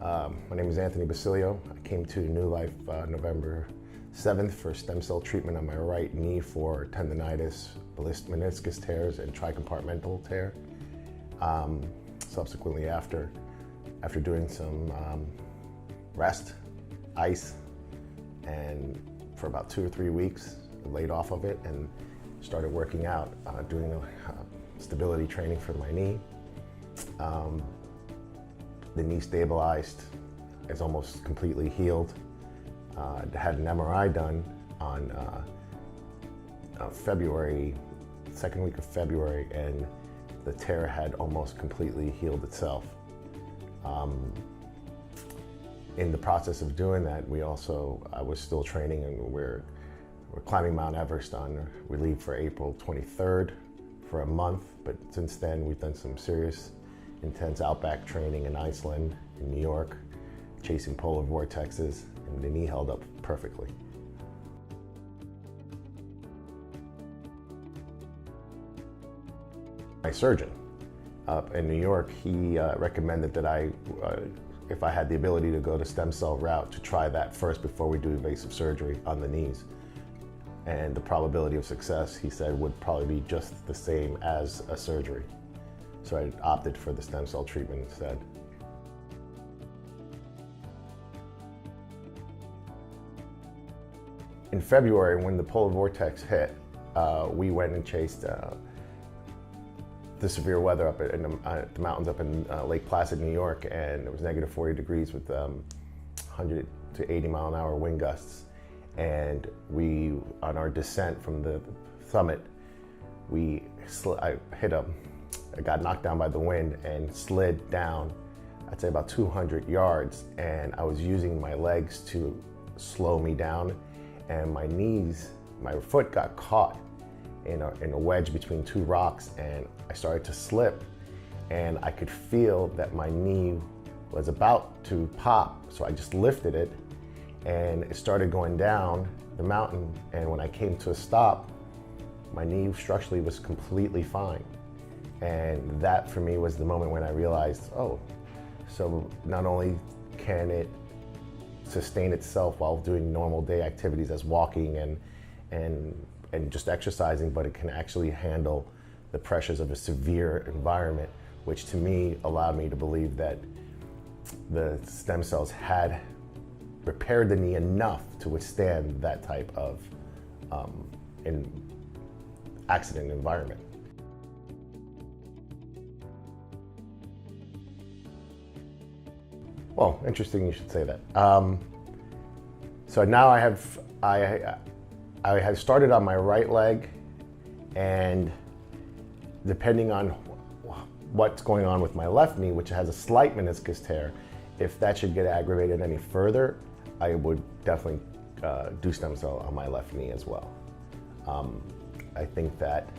My name is Anthony Basilio. I came to NuLife November 7th for stem cell treatment on my right knee for tendonitis, meniscus tears, and tricompartmental tear. Subsequently after doing some rest, ice, and for about 2 or 3 weeks, I laid off of it and started working out, doing stability training for my knee. The knee stabilized, it's almost completely healed. I had an MRI done on second week of February, and the tear had almost completely healed itself. In the process of doing that, I was still training, and we're climbing Mount Everest we leave for April 23rd for a month, but since then we've done some serious, intense outback training in Iceland, in New York, chasing polar vortexes, and the knee held up perfectly. My surgeon up in New York, he recommended that if I had the ability to go the stem cell route, to try that first before we do invasive surgery on the knees. And the probability of success, he said, would probably be just the same as a surgery. So I opted for the stem cell treatment instead. In February, when the polar vortex hit, we went and chased the severe weather up in the mountains up in Lake Placid, New York, and it was negative 40 degrees with 100 to 80 mile an hour wind gusts. And on our descent from the summit, I got knocked down by the wind and slid down, I'd say about 200 yards, and I was using my legs to slow me down, and my foot got caught in a wedge between two rocks, and I started to slip, and I could feel that my knee was about to pop, so I just lifted it, and it started going down the mountain, and when I came to a stop, my knee structurally was completely fine. And that for me was the moment when I realized, oh, so not only can it sustain itself while doing normal day activities as walking and just exercising, but it can actually handle the pressures of a severe environment, which to me allowed me to believe that the stem cells had repaired the knee enough to withstand that type of accident environment. Well, interesting you should say that. So now I have started on my right leg, and depending on what's going on with my left knee, which has a slight meniscus tear, if that should get aggravated any further, I would definitely do stem cell on my left knee as well. I think that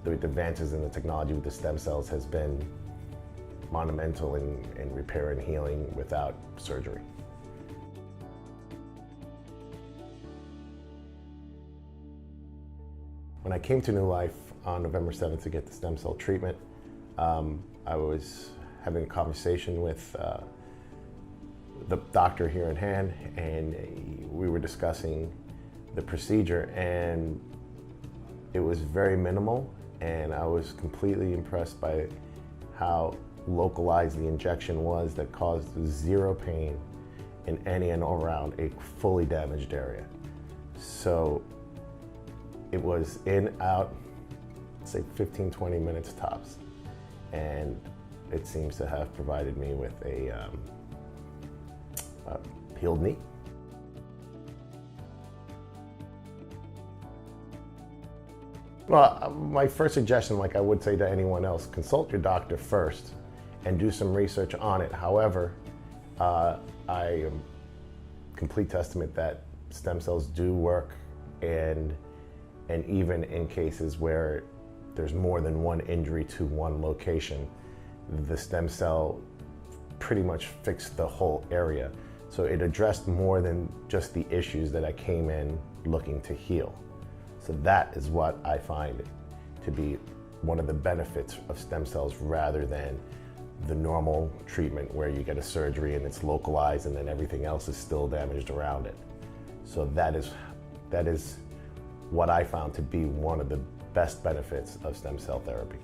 the advances in the technology with the stem cells has been monumental in repair and healing without surgery. When I came to NuLife on November 7th to get the stem cell treatment, I was having a conversation with the doctor here in hand, and we were discussing the procedure, and it was very minimal, and I was completely impressed by how localized the injection was that caused zero pain in any and all around a fully damaged area. So it was in, out, say 15, 20 minutes tops. And it seems to have provided me with a healed knee. Well, my first suggestion, like I would say to anyone else, consult your doctor first and do some research on it. However, I am complete testament that stem cells do work, and even in cases where there's more than one injury to one location, the stem cell pretty much fixed the whole area. So it addressed more than just the issues that I came in looking to heal. So that is what I find to be one of the benefits of stem cells, rather than the normal treatment where you get a surgery and it's localized and then everything else is still damaged around it. So that is what I found to be one of the best benefits of stem cell therapy.